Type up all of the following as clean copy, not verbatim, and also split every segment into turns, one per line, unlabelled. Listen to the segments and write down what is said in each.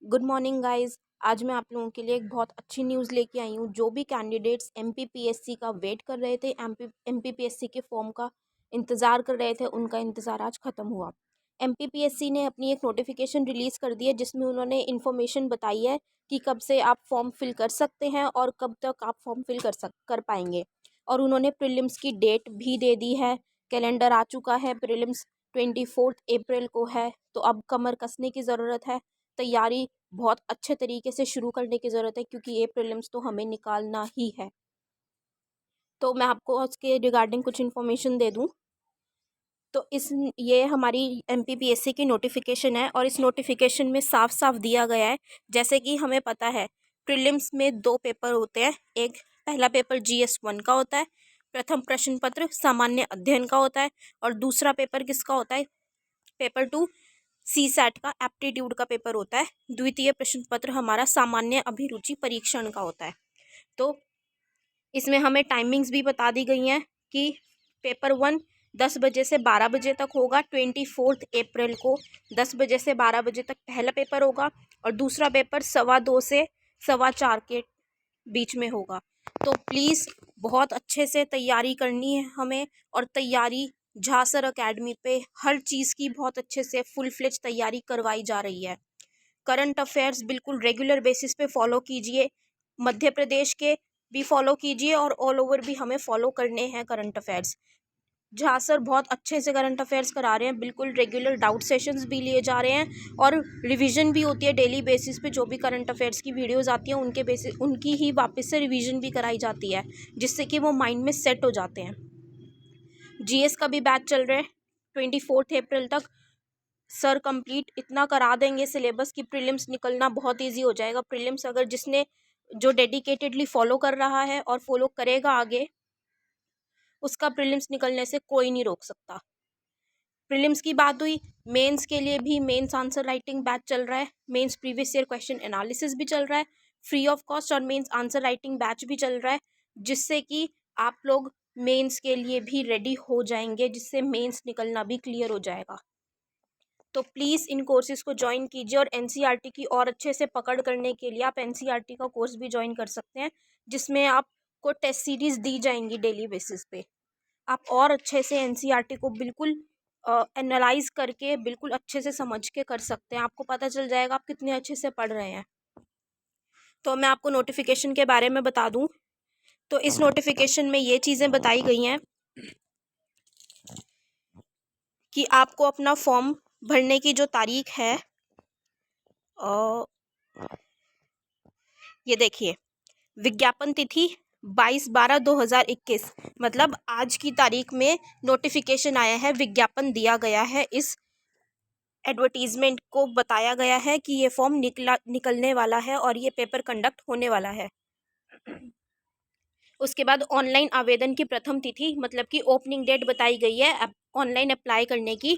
Good morning guys. आज मैं आप लोगों के लिए एक बहुत अच्छी न्यूज़ लेके आई हूँ। जो भी कैंडिडेट्स एमपीपीएससी का वेट कर रहे थे, एमपीपीएससी के फॉर्म का इंतज़ार कर रहे थे, उनका इंतज़ार आज ख़त्म हुआ। एमपीपीएससी ने अपनी एक नोटिफिकेशन रिलीज़ कर दी है जिसमें उन्होंने इन्फॉर्मेशन बताई है कि कब से आप फॉर्म फिल कर सकते हैं और कब तक आप फॉर्म फिल कर पाएंगे। और उन्होंने प्रीलिम्स की डेट भी दे दी है। कैलेंडर आ चुका है। प्रीलिम्स 24 अप्रैल को है। तो अब कमर कसने की ज़रूरत है। तैयारी बहुत अच्छे तरीके से शुरू करने की ज़रूरत है क्योंकि ये प्रीलिम्स तो हमें निकालना ही है। तो मैं आपको उसके रिगार्डिंग कुछ इन्फॉर्मेशन दे दूं। तो ये हमारी एमपीपीएससी की नोटिफिकेशन है और इस नोटिफिकेशन में साफ साफ दिया गया है, जैसे कि हमें पता है प्रीलिम्स में 2 पेपर होते हैं। एक पहला पेपर GS1 का होता है, प्रथम प्रश्न पत्र सामान्य अध्ययन का होता है, और दूसरा पेपर किसका होता है, पेपर 2 CSAT का एप्टीट्यूड का पेपर होता है। द्वितीय प्रश्न पत्र हमारा सामान्य अभिरुचि परीक्षण का होता है। तो इसमें हमें टाइमिंग्स भी बता दी गई हैं कि पेपर 1 10 बजे से 12 बजे तक होगा। 24 अप्रैल को 10 बजे से 12 बजे तक पहला पेपर होगा और दूसरा पेपर 2:15 से 4:15 के बीच में होगा। तो प्लीज़ बहुत अच्छे से तैयारी करनी है हमें। और तैयारी झासर अकेडमी पे हर चीज़ की बहुत अच्छे से फुल फ्लेज तैयारी करवाई जा रही है। करंट अफेयर्स बिल्कुल रेगुलर बेसिस पे फॉलो कीजिए। मध्य प्रदेश के भी फॉलो कीजिए और ऑल ओवर भी हमें फॉलो करने हैं करंट अफेयर्स। जहाँ सर बहुत अच्छे से करंट अफेयर्स करा रहे हैं, बिल्कुल रेगुलर डाउट सेशंस भी लिए जा रहे हैं और रिवीजन भी होती है डेली बेसिस पे। जो भी करंट अफेयर्स की वीडियोस आती हैं उनकी ही वापस से रिवीजन भी कराई जाती है, जिससे कि वो माइंड में सेट हो जाते हैं। जीएस का भी बैच चल रहा है 24 अप्रैल तक। सर कंप्लीट इतना करा देंगे सिलेबस की प्रीलिम्स निकलना बहुत ईजी हो जाएगा। प्रीलिम्स अगर जिसने जो डेडिकेटेडली फॉलो कर रहा है और फॉलो करेगा आगे, उसका प्रीलिम्स निकलने से कोई नहीं रोक सकता। प्रीलिम्स की बात हुई, मेंस के लिए भी मेंस आंसर राइटिंग बैच चल रहा है। Mains previous year question analysis भी चल रहा है फ्री ऑफ कॉस्ट, और मेंस आंसर राइटिंग बैच भी चल रहा है, जिससे कि आप लोग मेंस के लिए भी रेडी हो जाएंगे, जिससे मेंस निकलना भी क्लियर हो जाएगा। तो प्लीज़ इन कोर्सेज़ को ज्वाइन कीजिए। और एनसीईआरटी की और अच्छे से पकड़ करने के लिए आप एनसीईआरटी का कोर्स भी ज्वाइन कर सकते हैं, जिसमें आपको टेस्ट सीरीज़ दी जाएंगी डेली बेसिस पे। आप और अच्छे से एनसीईआरटी को बिल्कुल एनालाइज करके बिल्कुल अच्छे से समझ के कर सकते हैं। आपको पता चल जाएगा आप कितने अच्छे से पढ़ रहे हैं। तो मैं आपको नोटिफिकेशन के बारे में बता दूं। तो इस नोटिफिकेशन में ये चीज़ें बताई गई हैं कि आपको अपना फॉर्म भरने की जो तारीख है, ये देखिए, विज्ञापन तिथि 22/12/2021, मतलब आज की तारीख में नोटिफिकेशन आया है, विज्ञापन दिया गया है। इस एडवर्टीजमेंट को बताया गया है कि ये फॉर्म निकलने वाला है और ये पेपर कंडक्ट होने वाला है। उसके बाद ऑनलाइन आवेदन की प्रथम तिथि, मतलब कि ओपनिंग डेट बताई गई है ऑनलाइन अप्लाई करने की,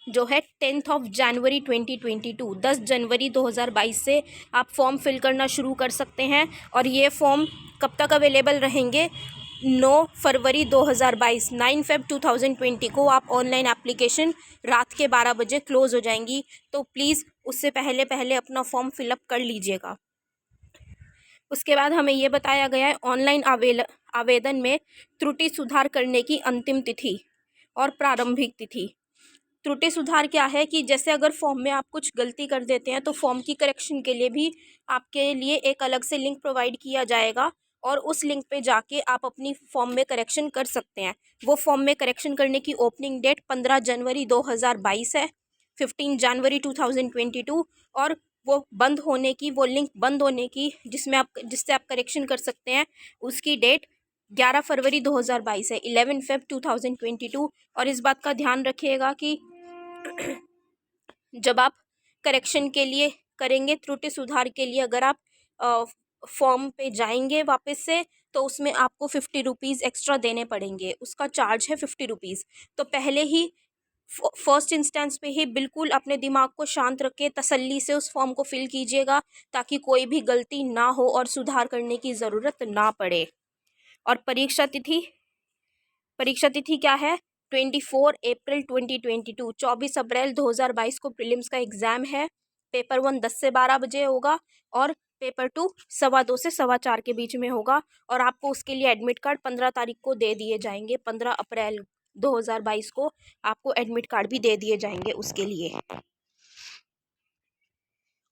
जो है 10 जनवरी 2022, 10 जनवरी 2022 से आप फॉर्म फिल करना शुरू कर सकते हैं। और ये फॉर्म कब तक अवेलेबल रहेंगे, 9 फरवरी 2022, 9 फेब 2020 को आप ऑनलाइन एप्लीकेशन रात के 12 बजे क्लोज हो जाएंगी। तो प्लीज़ उससे पहले पहले अपना फॉर्म फिलअप कर लीजिएगा। उसके बाद हमें ये बताया गया है ऑनलाइन आवेदन में त्रुटि सुधार करने की अंतिम तिथि और प्रारंभिक तिथि। त्रुटि सुधार क्या है कि जैसे अगर फॉर्म में आप कुछ गलती कर देते हैं तो फॉर्म की करेक्शन के लिए भी आपके लिए एक अलग से लिंक प्रोवाइड किया जाएगा और उस लिंक पे जाके आप अपनी फॉर्म में करेक्शन कर सकते हैं। वो फॉर्म में करेक्शन करने की ओपनिंग डेट 15 जनवरी 2022 है, 15 जनवरी 2022। और वो बंद होने की, वो लिंक बंद होने की जिससे आप करेक्शन कर सकते हैं, उसकी डेट 11 फरवरी 2022 है, 11 फेब 2022। और इस बात का ध्यान रखिएगा कि जब आप करेक्शन के लिए करेंगे, त्रुटि सुधार के लिए अगर आप फॉर्म पे जाएंगे वापस से, तो उसमें आपको 50 रुपीज़ एक्स्ट्रा देने पड़ेंगे। उसका चार्ज है 50 रुपीज़। तो पहले ही फर्स्ट इंस्टेंस पे ही बिल्कुल अपने दिमाग को शांत रख के तसल्ली से उस फॉर्म को फिल कीजिएगा, ताकि कोई भी गलती ना हो और सुधार करने की ज़रूरत ना पड़े। और परीक्षा तिथि क्या है, 24 अप्रैल 2022, 24 अप्रैल 2022 को प्रीलिम्स का एग्ज़ाम है। पेपर 1 10 से 12 बजे होगा और पेपर 2 2:15 से 4:15 के बीच में होगा। और आपको उसके लिए एडमिट कार्ड 15 तारीख को दे दिए जाएंगे। 15 अप्रैल 2022 को आपको एडमिट कार्ड भी दे दिए जाएंगे उसके लिए।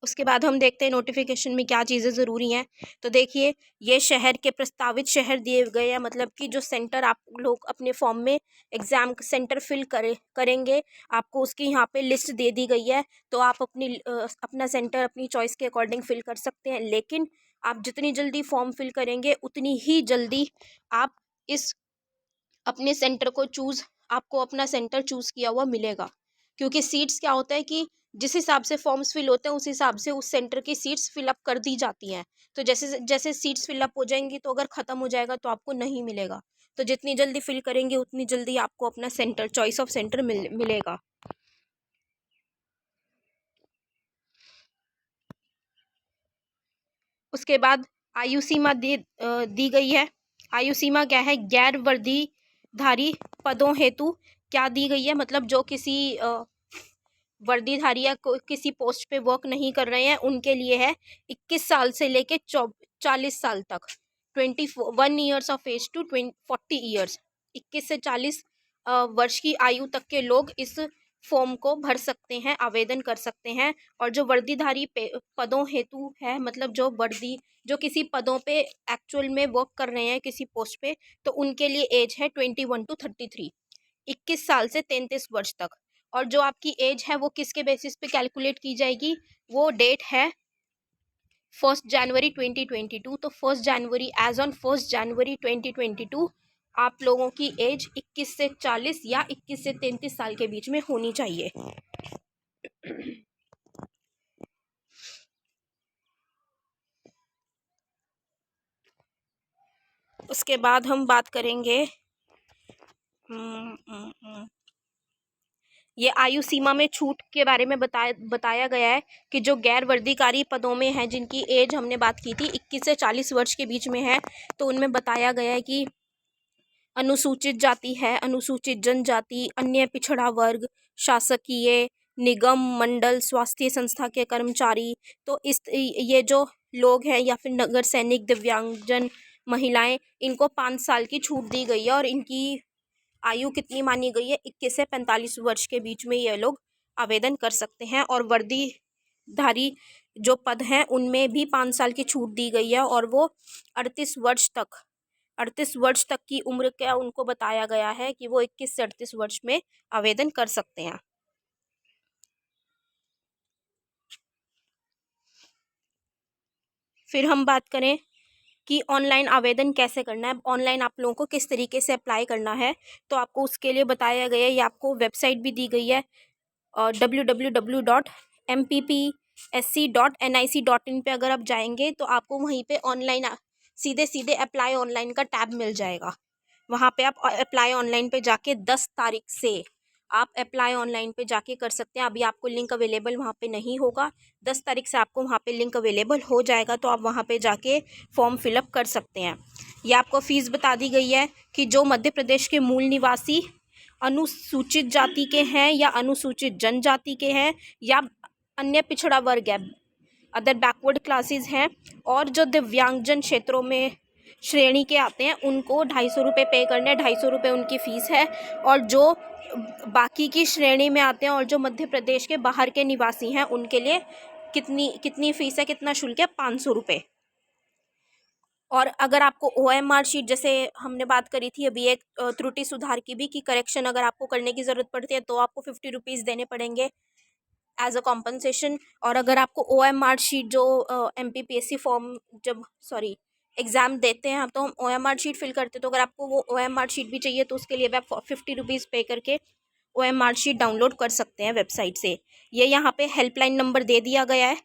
उसके बाद हम देखते हैं नोटिफिकेशन में क्या चीज़ें ज़रूरी हैं। तो देखिए, ये शहर के प्रस्तावित शहर दिए गए हैं, मतलब कि जो सेंटर आप लोग अपने फॉर्म में एग्ज़ाम सेंटर फिल करेंगे, आपको उसकी यहाँ पे लिस्ट दे दी गई है। तो आप अपना सेंटर अपनी चॉइस के अकॉर्डिंग फिल कर सकते हैं। लेकिन आप जितनी जल्दी फॉर्म फिल करेंगे उतनी ही जल्दी आप इस अपने सेंटर को आपको अपना सेंटर चूज़ किया हुआ मिलेगा। क्योंकि सीट्स क्या होता है कि जिस हिसाब से फॉर्म्स फिल होते हैं उस हिसाब से उस सेंटर की सीट्स फिलअप कर दी जाती हैं। तो जैसे जैसे सीट्स फिलअप हो जाएंगी तो अगर ख़त्म हो जाएगा तो आपको नहीं मिलेगा। तो जितनी जल्दी फिल करेंगे उतनी जल्दी आपको अपना सेंटर चॉइस ऑफ सेंटर मिलेगा। उसके बाद आयु सीमा दी गई है। आयु सीमा क्या है? गैर वर्दीधारी पदों हेतु क्या दी गई है? मतलब जो किसी वर्दीधारी या किसी पोस्ट पे वर्क नहीं कर रहे हैं उनके लिए है 21 साल से लेके 40 साल तक, 21 years of age to 40 years, 21 से 40 वर्ष की आयु तक के लोग इस फॉर्म को भर सकते हैं, आवेदन कर सकते हैं। और जो वर्दीधारी पदों हेतु है, मतलब जो किसी पदों पे एक्चुअल में वर्क कर रहे हैं किसी पोस्ट पे, तो उनके लिए एज है 21 to 33, 21 साल से 33 वर्ष तक। और जो आपकी एज है वो किसके बेसिस पे कैलकुलेट की जाएगी? वो डेट है 1 जनवरी 2022। तो 1 जनवरी एज ऑन 1 जनवरी 2022 आप लोगों की एज 21 से 40 या 21 से 33 साल के बीच में होनी चाहिए। उसके बाद हम बात करेंगे ये आयु सीमा में छूट के बारे में बताया गया है कि जो गैर वर्दीकारी पदों में है जिनकी एज हमने बात की थी 21 से 40 वर्ष के बीच में है, तो उनमें बताया गया है कि अनुसूचित जाति है, अनुसूचित जनजाति, अन्य पिछड़ा वर्ग, शासकीय निगम मंडल स्वास्थ्य संस्था के कर्मचारी, तो ये जो लोग हैं या फिर नगर सैनिक, दिव्यांगजन, महिलाएं, इनको 5 साल की छूट दी गई है। और इनकी आयु कितनी मानी गई है? 21 से 45 वर्ष के बीच में ये लोग आवेदन कर सकते हैं। और वर्दीधारी जो पद हैं उनमें भी 5 साल की छूट दी गई है, और वो 38 वर्ष तक की उम्र का उनको बताया गया है कि वो 21 से 38 वर्ष में आवेदन कर सकते हैं। फिर हम बात करें कि ऑनलाइन आवेदन कैसे करना है, ऑनलाइन आप लोगों को किस तरीके से अप्लाई करना है, तो आपको उसके लिए बताया गया है। ये आपको वेबसाइट भी दी गई है www.mppsc.nic.in पे अगर आप जाएंगे तो आपको वहीं पे ऑनलाइन सीधे अप्लाई ऑनलाइन का टैब मिल जाएगा। वहाँ पे आप अप्लाई ऑनलाइन पे जाके 10 तारीख से आप अप्लाई ऑनलाइन पे जाके कर सकते हैं। अभी आपको लिंक अवेलेबल वहाँ पे नहीं होगा, 10 तारीख से आपको वहाँ पे लिंक अवेलेबल हो जाएगा, तो आप वहाँ पे जाके फॉर्म फिलअप कर सकते हैं। ये आपको फ़ीस बता दी गई है कि जो मध्य प्रदेश के मूल निवासी अनुसूचित जाति के हैं या अनुसूचित जनजाति के हैं या अन्य पिछड़ा वर्ग है, अदर बैकवर्ड क्लासेस हैं, और जो दिव्यांगजन क्षेत्रों में श्रेणी के आते हैं उनको 250 रुपये पे करने, 250 रुपये उनकी फ़ीस है। और जो बाकी की श्रेणी में आते हैं और जो मध्य प्रदेश के बाहर के निवासी हैं उनके लिए कितनी फ़ीस है, कितना शुल्क है? 500 रुपये। और अगर आपको OMR शीट, जैसे हमने बात करी थी अभी एक त्रुटि सुधार की भी, कि करेक्शन अगर आपको करने की ज़रूरत पड़ती है तो आपको 50 रुपीज़ देने पड़ेंगे एज अ कॉम्पनसेशन। और अगर आपको OMR शीट जो MPPSC फॉर्म एग्ज़ाम देते हैं तो हम OMR शीट फिल करते हैं, तो अगर आपको वो OMR शीट भी चाहिए तो उसके लिए आप 50 रुपीज़ पे करके OMR शीट डाउनलोड कर सकते हैं वेबसाइट से। ये यहाँ पे हेल्पलाइन नंबर दे दिया गया है,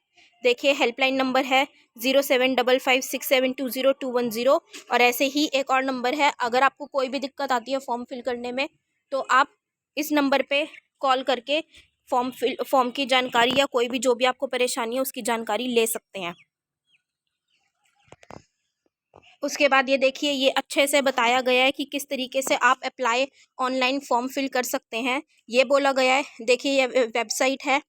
देखिए हेल्पलाइन नंबर है 0755672021 और ऐसे ही एक और नंबर है। अगर आपको कोई भी दिक्कत आती है फॉर्म फिल करने में तो आप इस नंबर पे कॉल करके फॉर्म की जानकारी या कोई भी जो भी आपको परेशानी है उसकी जानकारी ले सकते हैं। उसके बाद ये देखिए, ये अच्छे से बताया गया है कि किस तरीके से आप अप्लाई ऑनलाइन फॉर्म फिल कर सकते हैं, ये बोला गया है। देखिए ये वेबसाइट है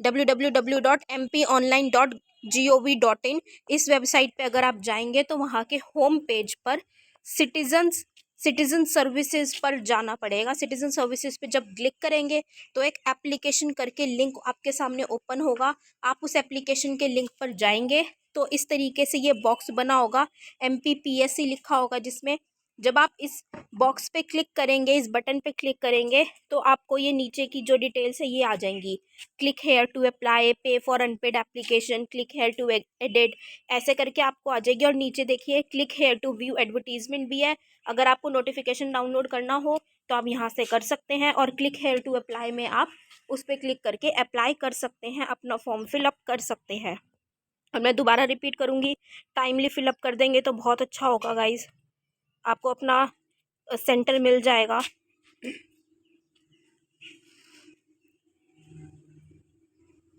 www.mponline.gov.in। इस वेबसाइट पे अगर आप जाएंगे तो वहाँ के होम पेज पर सिटीजन सर्विसेज पर जाना पड़ेगा। सिटीजन सर्विसेज पे जब क्लिक करेंगे तो एक एप्लीकेशन करके लिंक आपके सामने ओपन होगा। आप उस एप्लीकेशन के लिंक पर जाएंगे तो इस तरीके से ये बॉक्स बना होगा, MPPSC लिखा होगा, जिसमें जब आप इस बॉक्स पे क्लिक करेंगे, इस बटन पे क्लिक करेंगे तो आपको ये नीचे की जो डिटेल्स है ये आ जाएंगी। Click here to apply, pay for unpaid application, click here to edit, ऐसे करके आपको आ जाएगी। और नीचे देखिए click here to view advertisement भी है। अगर आपको नोटिफिकेशन डाउनलोड करना हो तो आप यहाँ से कर सकते हैं। और क्लिक हेयर टू अप्लाई में आप उस पर क्लिक करके अप्लाई कर सकते हैं, अपना फॉर्म फिलअप कर सकते हैं। और मैं दोबारा रिपीट करूँगी, टाइमली फिलअप कर देंगे तो बहुत अच्छा होगा गाइज, आपको अपना सेंटर मिल जाएगा।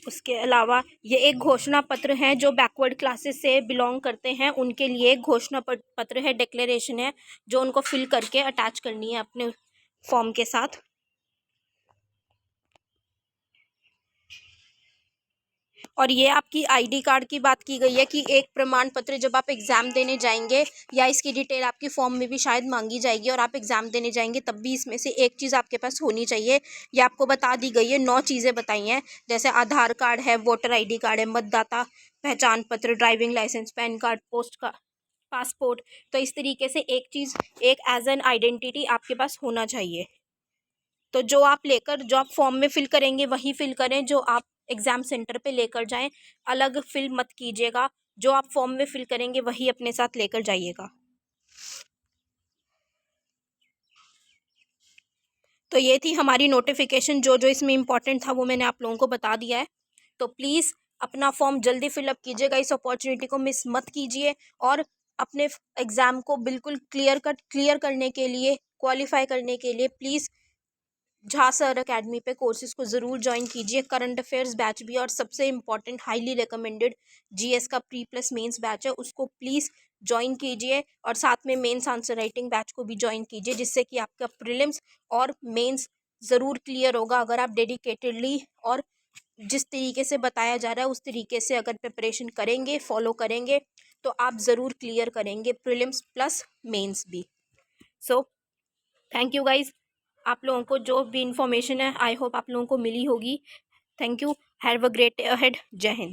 उसके अलावा ये एक घोषणा पत्र है, जो बैकवर्ड क्लासेस से बिलोंग करते हैं उनके लिए एक घोषणा पत्र है, डिक्लेरेशन है, जो उनको फिल करके अटैच करनी है अपने फॉर्म के साथ। और ये आपकी ID कार्ड की बात की गई है कि एक प्रमाण पत्र जब आप एग्ज़ाम देने जाएंगे, या इसकी डिटेल आपकी फॉर्म में भी शायद मांगी जाएगी और आप एग्ज़ाम देने जाएंगे तब भी इसमें से एक चीज़ आपके पास होनी चाहिए। ये आपको बता दी गई है, 9 चीज़ें बताई हैं, जैसे आधार कार्ड है, वोटर ID कार्ड है, मतदाता पहचान पत्र, driving licence, PAN card, post का पासपोर्ट। तो इस तरीके से एक चीज़, एक एज एन आइडेंटिटी आपके पास होना चाहिए। तो जो आप फॉर्म में फिल करेंगे वही फिल करें जो आप एग्ज़ाम सेंटर पे लेकर जाएं, अलग फिल मत कीजिएगा। जो आप फॉर्म में फिल करेंगे वही अपने साथ लेकर जाइएगा। तो ये थी हमारी नोटिफिकेशन, जो जो इसमें इम्पोर्टेंट था वो मैंने आप लोगों को बता दिया है। तो प्लीज़ अपना फॉर्म जल्दी फिलअप कीजिएगा, इस अपॉर्चुनिटी को मिस मत कीजिए। और अपने एग्ज़ाम को बिल्कुल क्लियर करने के लिए, क्वालिफाई करने के लिए प्लीज़ झा सर अकेडमी पे कोर्सेज़ को ज़रूर ज्वाइन कीजिए। करंट अफेयर्स बैच भी, और सबसे इम्पॉर्टेंट हाईली रिकमेंडेड GS का प्री प्लस मेंस बैच है, उसको प्लीज़ ज्वाइन कीजिए। और साथ में मेंस आंसर राइटिंग बैच को भी ज्वाइन कीजिए, जिससे कि आपका प्रीलिम्स और मेंस ज़रूर क्लियर होगा। अगर आप डेडिकेटेडली और जिस तरीके से बताया जा रहा है उस तरीके से अगर प्रिपरेशन करेंगे, फॉलो करेंगे, तो आप ज़रूर क्लियर करेंगे प्रीलिम्स प्लस मेंस भी। सो थैंक यू गाइज, आप लोगों को जो भी इंफॉर्मेशन है आई होप आप लोगों को मिली होगी। Thank you, have a great day ahead. जय हिंद।